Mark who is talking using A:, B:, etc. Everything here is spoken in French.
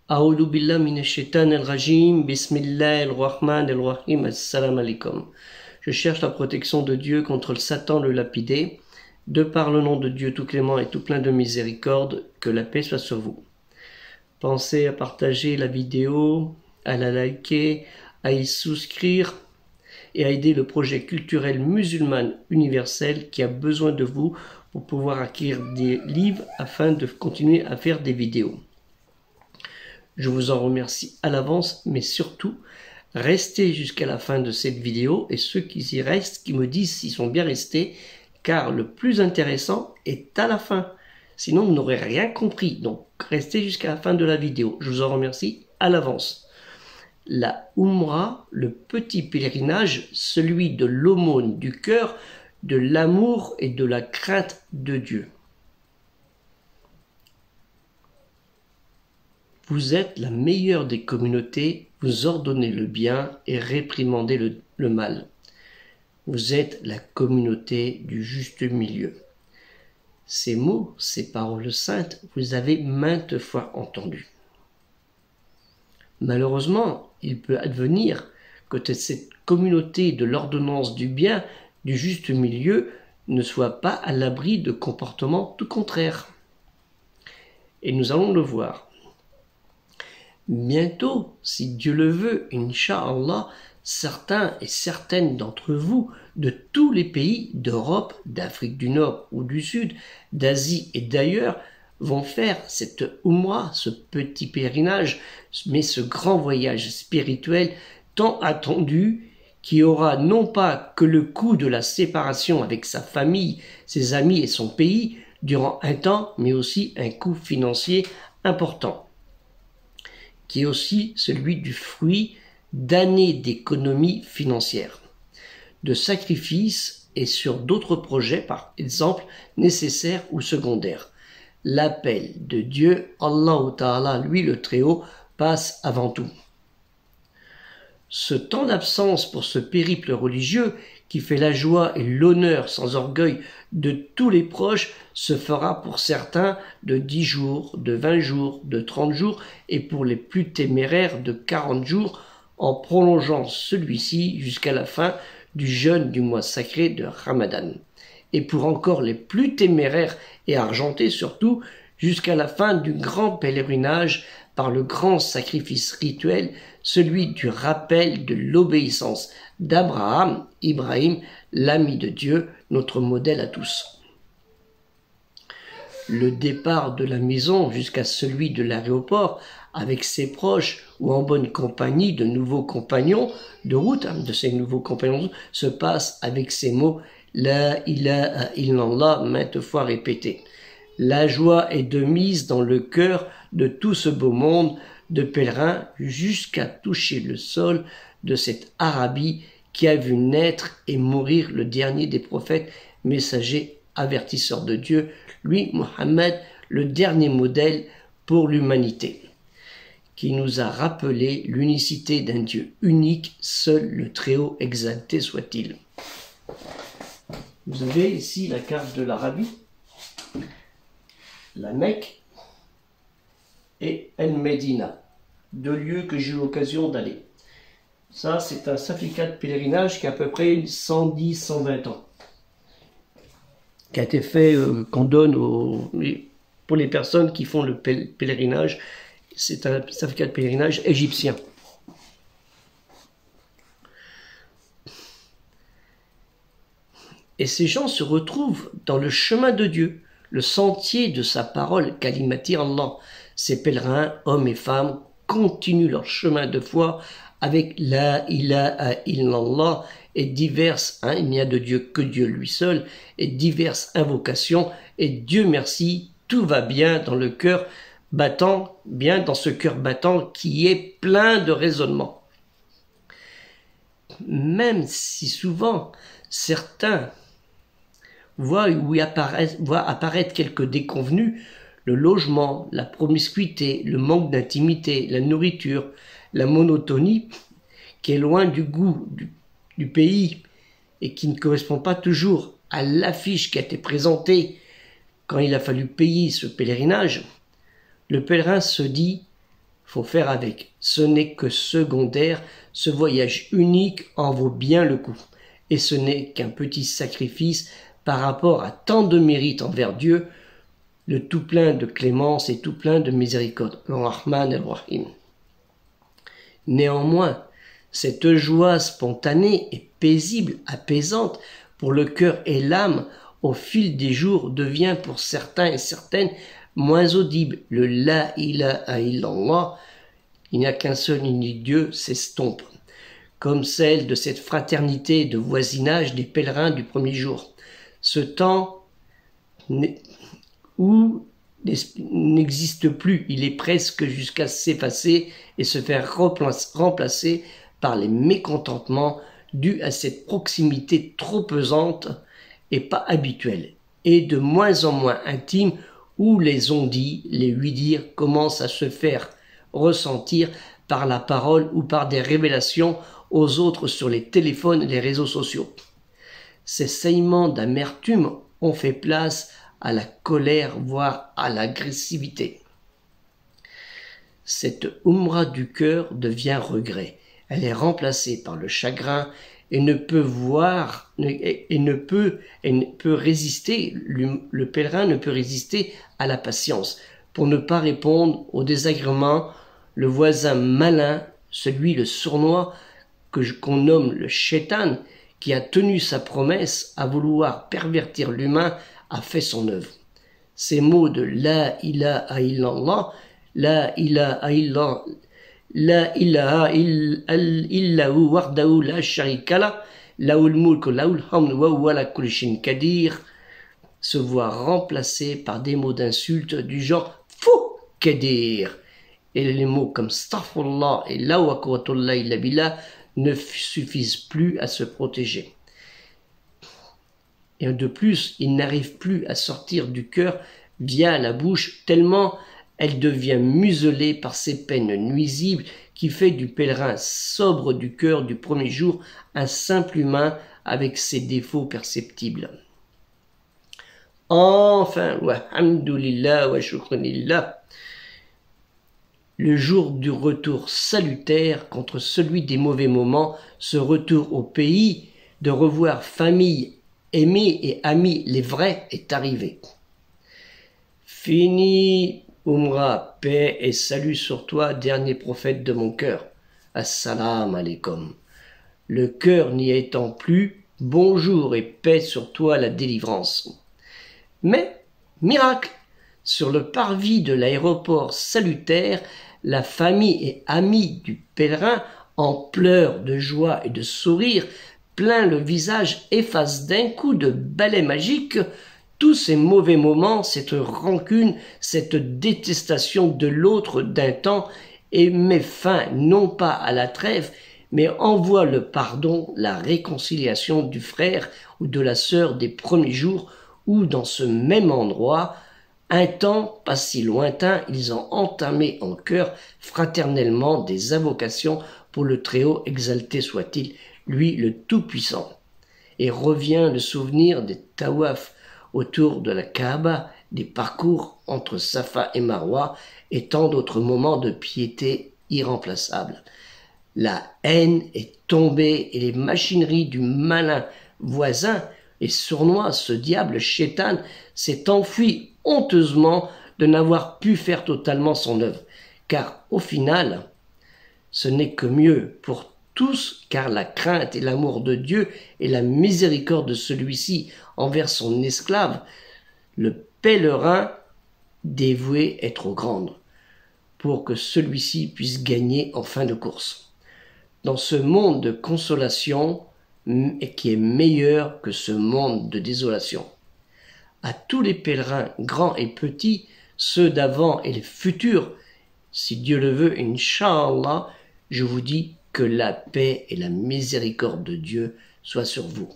A: A'oudou billah minash shaitanir rajim, bismillahir rahmanir rahim, assalamu alaikum. Je cherche la protection de Dieu contre le Satan le lapidé, de par le nom de Dieu tout clément et tout plein de miséricorde, que la paix soit sur vous. Pensez à partager la vidéo, à la liker, à y souscrire et à aider le projet culturel musulman universel qui a besoin de vous pour pouvoir acquérir des livres afin de continuer à faire des vidéos. Je vous en remercie à l'avance, mais surtout, restez jusqu'à la fin de cette vidéo et ceux qui y restent, qui me disent s'ils sont bien restés, car le plus intéressant est à la fin. Sinon, vous n'aurez rien compris. Donc, restez jusqu'à la fin de la vidéo. Je vous en remercie à l'avance. La Umrah, le petit pèlerinage, celui de l'aumône du cœur, de l'amour et de la crainte de Dieu. Vous êtes la meilleure des communautés, vous ordonnez le bien et réprimandez le mal. Vous êtes la communauté du juste milieu. Ces mots, ces paroles saintes, vous avez maintes fois entendus. Malheureusement, il peut advenir que cette communauté de l'ordonnance du bien, du juste milieu, ne soit pas à l'abri de comportements tout contraires. Et nous allons le voir. Bientôt, si Dieu le veut, Inch'Allah, certains et certaines d'entre vous, de tous les pays d'Europe, d'Afrique du Nord ou du Sud, d'Asie et d'ailleurs, vont faire cette Umrah, ce petit pèlerinage, mais ce grand voyage spirituel tant attendu, qui aura non pas que le coût de la séparation avec sa famille, ses amis et son pays durant un temps, mais aussi un coût financier important, qui est aussi celui du fruit d'années d'économie financière, de sacrifices et sur d'autres projets, par exemple, nécessaires ou secondaires. L'appel de Dieu, Allah Ta'ala, lui le Très-Haut, passe avant tout. Ce temps d'absence pour ce périple religieux qui fait la joie et l'honneur sans orgueil de tous les proches se fera pour certains de 10 jours, de 20 jours, de 30 jours et pour les plus téméraires de 40 jours en prolongeant celui-ci jusqu'à la fin du jeûne du mois sacré de Ramadan. Et pour encore les plus téméraires et argentés surtout, jusqu'à la fin du grand pèlerinage par le grand sacrifice rituel, celui du rappel de l'obéissance d'Abraham, Ibrahim, l'ami de Dieu, notre modèle à tous. Le départ de la maison jusqu'à celui de l'aéroport, avec ses proches ou en bonne compagnie de nouveaux compagnons de route, de ces nouveaux compagnons, se passe avec ces mots « La ilaha illallah » maintes fois répétés. La joie est de mise dans le cœur de tout ce beau monde de pèlerins jusqu'à toucher le sol de cette Arabie qui a vu naître et mourir le dernier des prophètes, messagers, avertisseurs de Dieu, lui, Mohammed, le dernier modèle pour l'humanité, qui nous a rappelé l'unicité d'un Dieu unique, seul le Très-Haut exalté soit-il. Vous avez ici la carte de l'Arabie, la Mecque et El Médina, deux lieux que j'ai eu l'occasion d'aller. Ça, c'est un certificat de pèlerinage qui a à peu près 110-120 ans, qui a été fait, qu'on donne pour les personnes qui font le pèlerinage. C'est un certificat de pèlerinage égyptien. Et ces gens se retrouvent dans le chemin de Dieu, le sentier de sa parole, Kalimati Allah. Ces pèlerins, hommes et femmes, continuent leur chemin de foi avec la ilaha illallah et diverses, il n'y a de Dieu que Dieu lui seul, et diverses invocations, et Dieu merci, tout va bien dans le cœur battant, bien dans ce cœur battant qui est plein de raisonnement. Même si souvent certains voient apparaître quelques déconvenus, le logement, la promiscuité, le manque d'intimité, la nourriture, la monotonie, qui est loin du goût du pays et qui ne correspond pas toujours à l'affiche qui a été présentée quand il a fallu payer ce pèlerinage, Le pèlerin se dit, faut faire avec. Ce n'est que secondaire, ce voyage unique en vaut bien le coup. Et ce n'est qu'un petit sacrifice par rapport à tant de mérites envers Dieu, le tout plein de clémence et tout plein de miséricorde, le Rahman el-Rahim. Néanmoins, cette joie spontanée et paisible, apaisante pour le cœur et l'âme, au fil des jours devient pour certains et certaines moins audible. Le La ilaha illallah, il n'y a qu'un seul unique Dieu, s'estompe, comme celle de cette fraternité de voisinage des pèlerins du premier jour. Ce temps où n'existe plus, il est presque jusqu'à s'effacer et se faire remplacer par les mécontentements dus à cette proximité trop pesante et pas habituelle, et de moins en moins intime, où les on-dit, les oui-dire commencent à se faire ressentir par la parole ou par des révélations aux autres sur les téléphones et les réseaux sociaux. Ces saillements d'amertume ont fait place à la colère, voire à l'agressivité. Cette Umrah du cœur devient regret. Elle est remplacée par le chagrin et ne peut résister, le pèlerin ne peut résister à la patience. Pour ne pas répondre au désagrément, le voisin malin, celui le sournois qu'on nomme le Shaitan, qui a tenu sa promesse à vouloir pervertir l'humain, a fait son œuvre. Ces mots de La ilaha illallah, La ilaha illallah, La ilaha illahu wardahu la sharika la, laoul mulk laoul hamd wa huwa ala kulli shay'in qadir, se voient remplacés par des mots d'insulte du genre fou kadir. Et les mots comme astaghfirullah et la wa quwwatullah illa billah ne suffisent plus à se protéger. Et de plus, il n'arrive plus à sortir du cœur via la bouche, tellement elle devient muselée par ces peines nuisibles qui fait du pèlerin sobre du cœur du premier jour un simple humain avec ses défauts perceptibles. Enfin, walhamdulillah wa shukranillah, le jour du retour salutaire contre celui des mauvais moments, ce retour au pays, de revoir famille, aimés et amis les vrais est arrivé. Fini Umrah, paix et salut sur toi, dernier prophète de mon cœur. Assalamu alaikum. Le cœur n'y étant plus, bonjour et paix sur toi la délivrance. Mais, miracle, sur le parvis de l'aéroport salutaire, la famille et amis du pèlerin, en pleurs de joie et de sourire, plein le visage, efface d'un coup de balai magique tous ces mauvais moments, cette rancune, cette détestation de l'autre d'un temps, et met fin non pas à la trêve, mais envoie le pardon, la réconciliation du frère ou de la sœur des premiers jours, où dans ce même endroit, un temps pas si lointain, ils ont entamé en cœur fraternellement des invocations pour le Très-Haut, exalté soit-il, lui le Tout-Puissant. Et revient le souvenir des tawafs autour de la Kaaba, des parcours entre Safa et Marwa et tant d'autres moments de piété irremplaçables. La haine est tombée et les machineries du malin voisin et sournois, ce diable Shaitan, s'est enfui honteusement de n'avoir pu faire totalement son œuvre. Car au final, ce n'est que mieux pour tous, car la crainte et l'amour de Dieu et la miséricorde de celui-ci envers son esclave, le pèlerin dévoué est trop grande, pour que celui-ci puisse gagner en fin de course. Dans ce monde de consolation, qui est meilleur que ce monde de désolation. À tous les pèlerins, grands et petits, ceux d'avant et les futurs, si Dieu le veut, Inch'Allah, je vous dis que la paix et la miséricorde de Dieu soient sur vous.